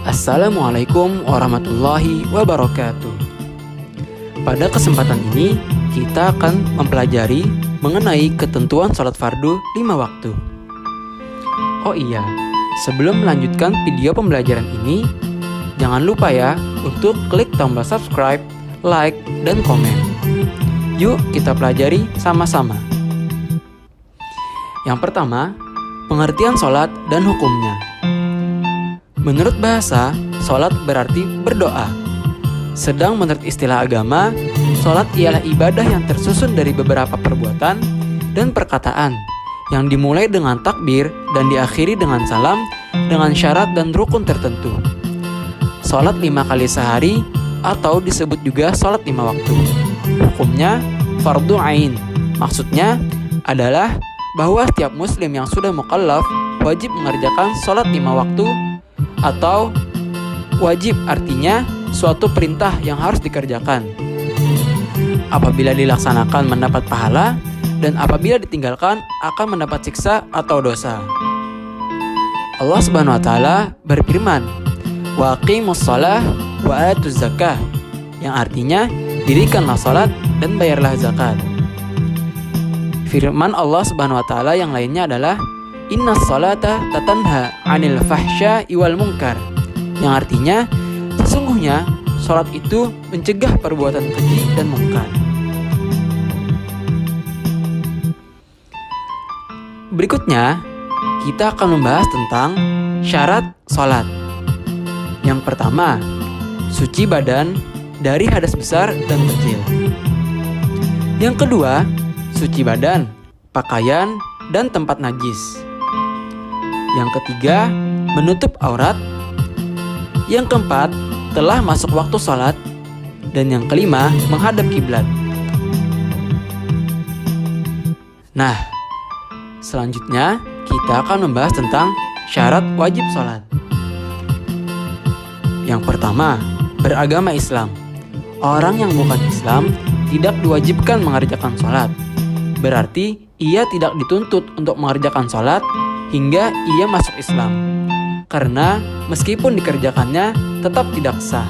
Assalamualaikum warahmatullahi wabarakatuh. Pada kesempatan ini, kita akan mempelajari mengenai ketentuan sholat fardu 5 waktu. Oh iya, sebelum melanjutkan video pembelajaran ini, jangan lupa ya untuk klik tombol subscribe, like, dan komen. Yuk kita pelajari sama-sama. Yang pertama, pengertian sholat dan hukumnya. Menurut bahasa, sholat berarti berdoa. Sedang menurut istilah agama, sholat ialah ibadah yang tersusun dari beberapa perbuatan dan perkataan yang dimulai dengan takbir dan diakhiri dengan salam dengan syarat dan rukun tertentu. Sholat 5 kali sehari atau disebut juga sholat 5 waktu. Hukumnya fardu ain. Maksudnya adalah bahwa setiap muslim yang sudah mukallaf wajib mengerjakan sholat 5 waktu, atau wajib artinya suatu perintah yang harus dikerjakan. Apabila dilaksanakan mendapat pahala, dan apabila ditinggalkan akan mendapat siksa atau dosa. Allah Subhanahu wa taala berfirman, "Wa aqimus shalah wa atuz zakah," yang artinya dirikanlah salat dan bayarlah zakat. Firman Allah Subhanahu wa taala yang lainnya adalah Innas salata tatanha 'anil fahsya'i wal munkar, yang artinya sesungguhnya salat itu mencegah perbuatan keji dan mungkar. Berikutnya, kita akan membahas tentang syarat salat. Yang pertama, suci badan dari hadas besar dan kecil. Yang kedua, suci badan, pakaian, dan tempat najis. Yang ketiga, menutup aurat. Yang keempat, telah masuk waktu sholat. Dan yang kelima, menghadap kiblat. Nah, selanjutnya kita akan membahas tentang syarat wajib sholat. Yang pertama, beragama Islam. Orang yang bukan Islam tidak diwajibkan mengerjakan sholat. Berarti ia tidak dituntut untuk mengerjakan sholat hingga ia masuk Islam, karena meskipun dikerjakannya tetap tidak sah.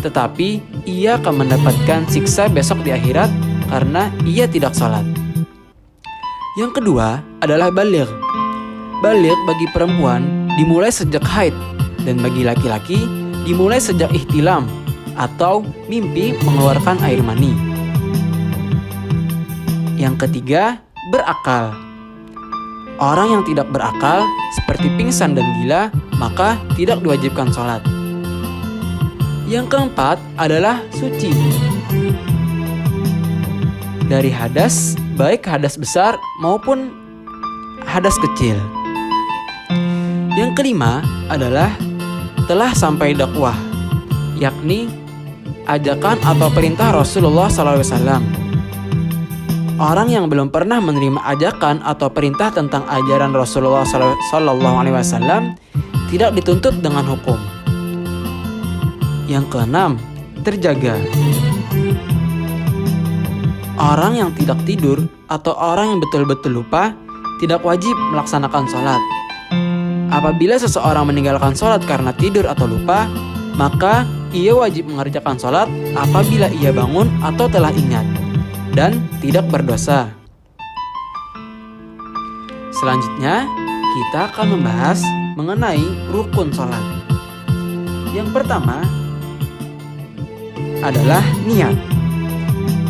Tetapi ia akan mendapatkan siksa besok di akhirat karena ia tidak sholat. Yang kedua adalah baligh. Baligh bagi perempuan dimulai sejak haid, dan bagi laki-laki dimulai sejak ihtilam atau mimpi mengeluarkan air mani. Yang ketiga, berakal. Orang yang tidak berakal seperti pingsan dan gila, maka tidak diwajibkan sholat. Yang keempat adalah suci dari hadas, baik hadas besar maupun hadas kecil. Yang kelima adalah telah sampai dakwah, yakni ajakan atau perintah Rasulullah SAW. Orang yang belum pernah menerima ajakan atau perintah tentang ajaran Rasulullah SAW tidak dituntut dengan hukum. Yang keenam, terjaga. Orang yang tidak tidur atau orang yang betul-betul lupa tidak wajib melaksanakan sholat. Apabila seseorang meninggalkan sholat karena tidur atau lupa, maka ia wajib mengerjakan sholat apabila ia bangun atau telah ingat dan tidak berdosa. Selanjutnya, kita akan membahas mengenai rukun sholat. Yang pertama adalah niat.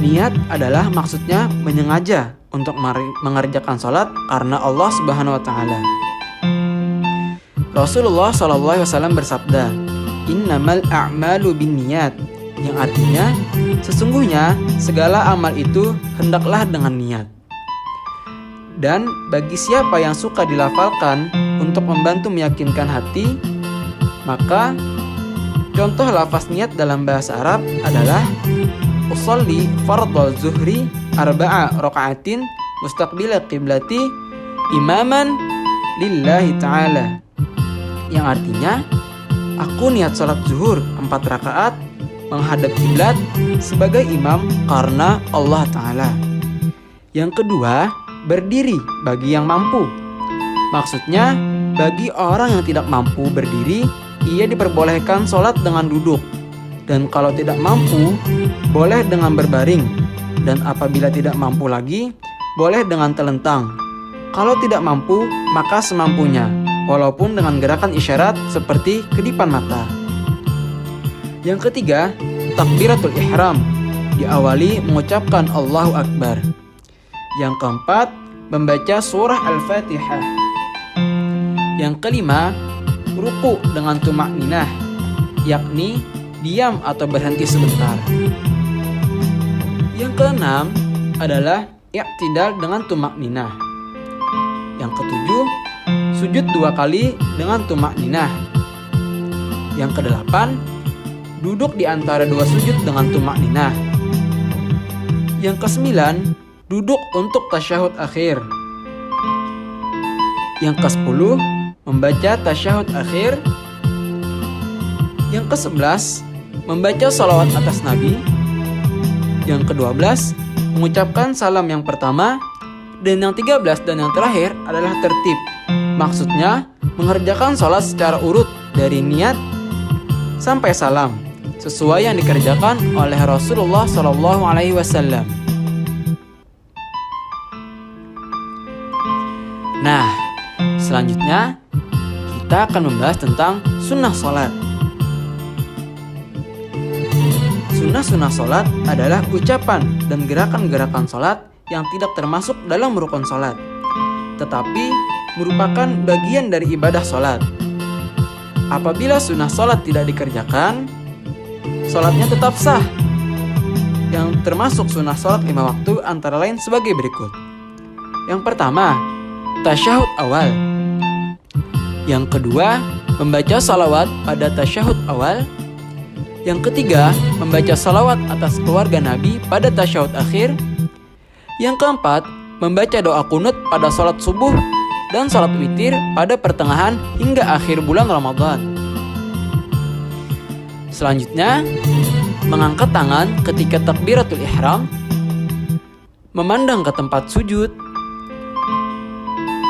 Niat adalah maksudnya menyengaja untuk mengerjakan sholat karena Allah Subhanahu wa taala. Rasulullah SAW bersabda, "Innamal a'malu binniyat," yang artinya sesungguhnya segala amal itu hendaklah dengan niat. Dan bagi siapa yang suka dilafalkan untuk membantu meyakinkan hati, maka contoh lafaz niat dalam bahasa Arab adalah usolli fardhal zuhri arba'a raka'atin mustaqbila qiblati imaman lillahi ta'ala, yang artinya aku niat sholat zuhur 4 rakaat menghadap kiblat sebagai imam karena Allah Ta'ala. Yang kedua, berdiri bagi yang mampu. Maksudnya, bagi orang yang tidak mampu berdiri, ia diperbolehkan sholat dengan duduk. Dan kalau tidak mampu, boleh dengan berbaring. Dan apabila tidak mampu lagi, boleh dengan telentang. Kalau tidak mampu, maka semampunya, walaupun dengan gerakan isyarat seperti kedipan mata. Yang ketiga, takbiratul ihram, diawali mengucapkan Allahu Akbar. Yang keempat, membaca surah Al-Fatihah. Yang kelima, ruku dengan tumakninah, yakni diam atau berhenti sebentar. Yang keenam adalah i'tidal dengan tumakninah. Yang ketujuh, sujud 2 kali dengan tumakninah. Yang kedelapan, duduk di antara 2 sujud dengan tumakninah. Yang kesembilan, duduk untuk tasyahud akhir. Yang ke-10, membaca tasyahud akhir. Yang ke-11, membaca salawat atas Nabi. Yang ke-12, mengucapkan salam yang pertama. Dan yang 13 dan yang terakhir adalah tertib. Maksudnya, mengerjakan sholat secara urut dari niat sampai salam, sesuai yang dikerjakan oleh Rasulullah SAW. Nah, selanjutnya kita akan membahas tentang sunnah sholat. Sunnah-sunnah sholat adalah ucapan dan gerakan-gerakan sholat yang tidak termasuk dalam rukun sholat, tetapi merupakan bagian dari ibadah sholat. Apabila sunnah sholat tidak dikerjakan, sholatnya tetap sah. Yang termasuk sunnah sholat 5 waktu antara lain sebagai berikut. Yang pertama, tasyahud awal. Yang kedua, membaca salawat pada tasyahud awal. Yang ketiga, membaca salawat atas keluarga Nabi pada tasyahud akhir. Yang keempat, membaca doa kunut pada sholat subuh dan sholat witir pada pertengahan hingga akhir bulan Ramadan. Selanjutnya, mengangkat tangan ketika takbiratul ihram, memandang ke tempat sujud,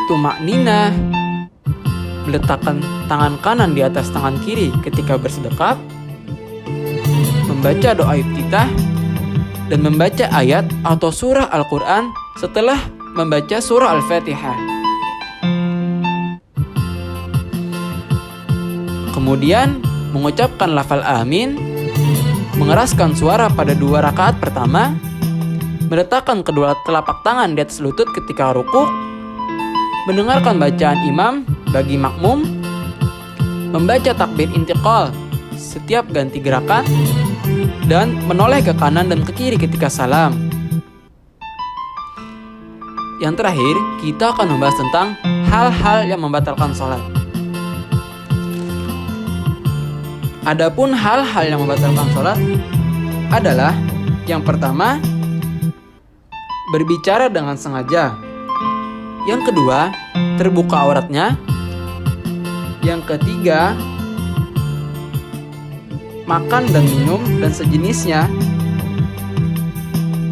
tumakninah, meletakkan tangan kanan di atas tangan kiri ketika bersedekap, membaca doa iftitah, dan membaca ayat atau surah Al-Quran setelah membaca surah Al-Fatihah. Kemudian mengucapkan lafal amin, mengeraskan suara pada 2 rakaat pertama, meletakkan kedua telapak tangan di atas lutut ketika rukuk, mendengarkan bacaan imam bagi makmum, membaca takbir intiqal setiap ganti gerakan, dan menoleh ke kanan dan ke kiri ketika salam. Yang terakhir, kita akan membahas tentang hal-hal yang membatalkan sholat. Adapun hal-hal yang membatalkan sholat adalah yang pertama, berbicara dengan sengaja. Yang kedua, terbuka auratnya. Yang ketiga, makan dan minum dan sejenisnya.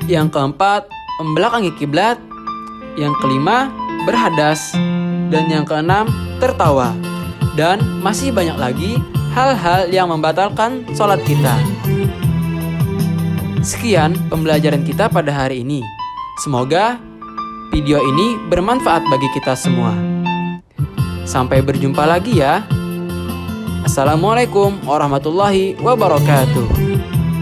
Yang keempat, membelakangi kiblat. Yang kelima, berhadas. Dan yang keenam, tertawa. Dan masih banyak lagi hal-hal yang membatalkan sholat kita. Sekian pembelajaran kita pada hari ini. Semoga video ini bermanfaat bagi kita semua. Sampai berjumpa lagi ya. Assalamualaikum warahmatullahi wabarakatuh.